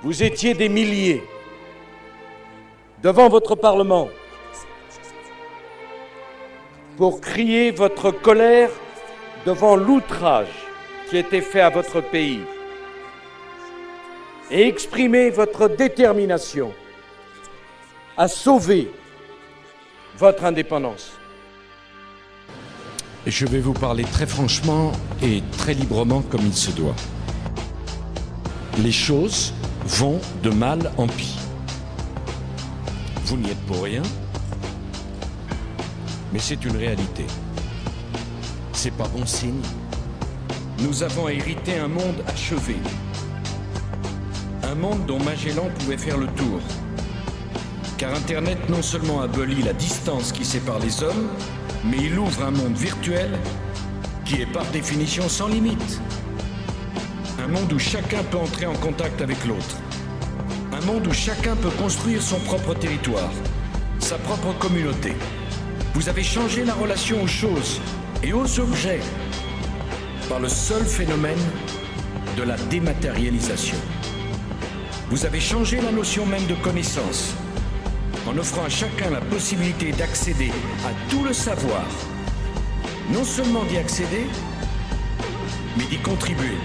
Vous étiez des milliers devant votre Parlement pour crier votre colère devant l'outrage qui était fait à votre pays et exprimer votre détermination à sauver votre indépendance. Je vais vous parler très franchement et très librement comme il se doit. Les choses vont de mal en pis. Vous n'y êtes pour rien, mais c'est une réalité. C'est pas bon signe. Nous avons hérité un monde achevé. Un monde dont Magellan pouvait faire le tour. Car Internet non seulement abolit la distance qui sépare les hommes, mais il ouvre un monde virtuel qui est par définition sans limite. Un monde où chacun peut entrer en contact avec l'autre. Un monde où chacun peut construire son propre territoire, sa propre communauté. Vous avez changé la relation aux choses et aux objets par le seul phénomène de la dématérialisation. Vous avez changé la notion même de connaissance en offrant à chacun la possibilité d'accéder à tout le savoir. Non seulement d'y accéder, mais d'y contribuer.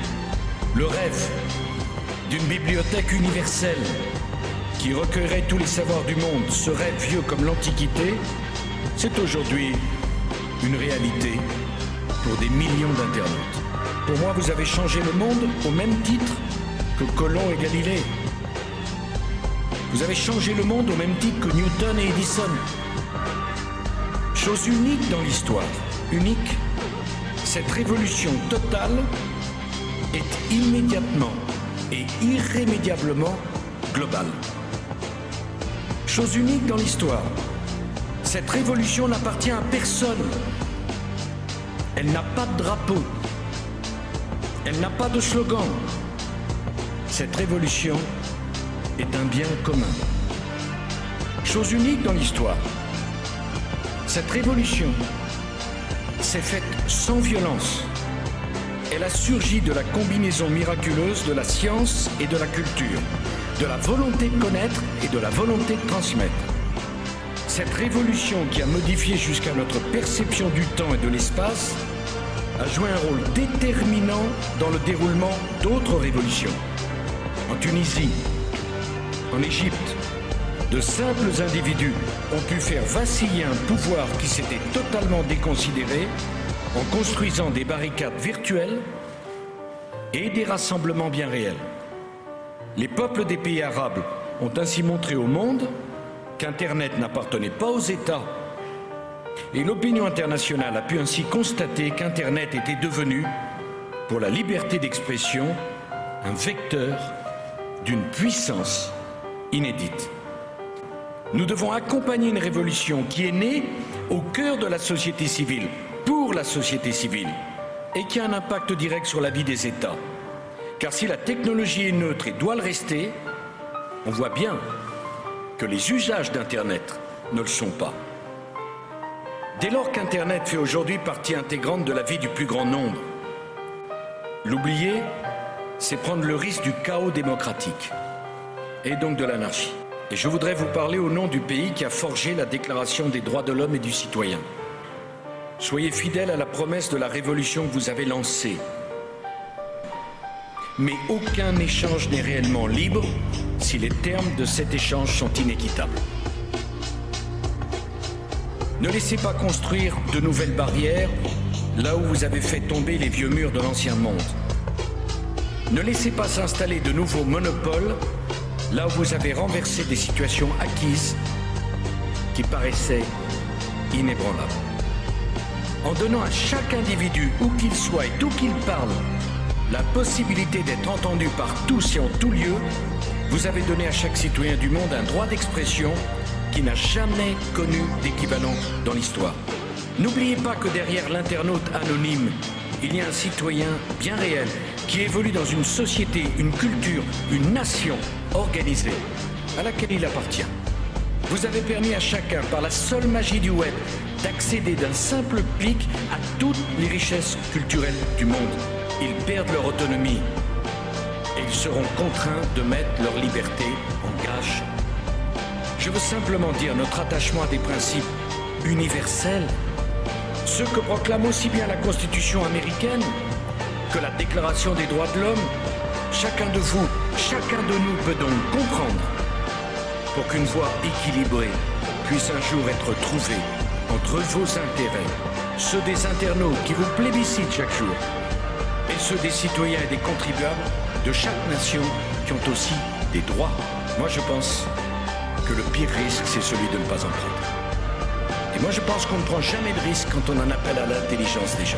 Le rêve d'une bibliothèque universelle qui recueillerait tous les savoirs du monde, ce rêve vieux comme l'Antiquité, c'est aujourd'hui une réalité pour des millions d'internautes. Pour moi, vous avez changé le monde au même titre que Colomb et Galilée. Vous avez changé le monde au même titre que Newton et Edison. Chose unique dans l'histoire, unique, cette révolution totale est immédiatement et irrémédiablement globale. Chose unique dans l'histoire, cette révolution n'appartient à personne. Elle n'a pas de drapeau. Elle n'a pas de slogan. Cette révolution est un bien commun. Chose unique dans l'histoire, cette révolution s'est faite sans violence. Elle a surgi de la combinaison miraculeuse de la science et de la culture, de la volonté de connaître et de la volonté de transmettre. Cette révolution qui a modifié jusqu'à notre perception du temps et de l'espace a joué un rôle déterminant dans le déroulement d'autres révolutions. En Tunisie, en Égypte, de simples individus ont pu faire vaciller un pouvoir qui s'était totalement déconsidéré en construisant des barricades virtuelles et des rassemblements bien réels. Les peuples des pays arabes ont ainsi montré au monde qu'Internet n'appartenait pas aux États. Et l'opinion internationale a pu ainsi constater qu'Internet était devenu, pour la liberté d'expression, un vecteur d'une puissance inédite. Nous devons accompagner une révolution qui est née au cœur de la société civile, pour la société civile, et qui a un impact direct sur la vie des États. Car si la technologie est neutre et doit le rester, on voit bien que les usages d'Internet ne le sont pas. Dès lors qu'Internet fait aujourd'hui partie intégrante de la vie du plus grand nombre, l'oublier, c'est prendre le risque du chaos démocratique et donc de l'anarchie. Et je voudrais vous parler au nom du pays qui a forgé la Déclaration des droits de l'homme et du citoyen. Soyez fidèles à la promesse de la révolution que vous avez lancée. Mais aucun échange n'est réellement libre si les termes de cet échange sont inéquitables. Ne laissez pas construire de nouvelles barrières là où vous avez fait tomber les vieux murs de l'ancien monde. Ne laissez pas s'installer de nouveaux monopoles là où vous avez renversé des situations acquises qui paraissaient inébranlables. En donnant à chaque individu, où qu'il soit et d'où qu'il parle, la possibilité d'être entendu par tous et en tout lieu, vous avez donné à chaque citoyen du monde un droit d'expression qui n'a jamais connu d'équivalent dans l'histoire. N'oubliez pas que derrière l'internaute anonyme, il y a un citoyen bien réel qui évolue dans une société, une culture, une nation organisée à laquelle il appartient. Vous avez permis à chacun, par la seule magie du web, d'accéder d'un simple clic à toutes les richesses culturelles du monde. Ils perdent leur autonomie et ils seront contraints de mettre leur liberté en gage. Je veux simplement dire notre attachement à des principes universels, ceux que proclame aussi bien la Constitution américaine que la Déclaration des droits de l'homme. Chacun de vous, chacun de nous peut donc comprendre pour qu'une voie équilibrée puisse un jour être trouvée entre vos intérêts, ceux des internautes qui vous plébiscitent chaque jour, et ceux des citoyens et des contribuables de chaque nation qui ont aussi des droits. Moi, je pense que le pire risque, c'est celui de ne pas en prendre. Et moi, je pense qu'on ne prend jamais de risque quand on en appelle à l'intelligence des gens.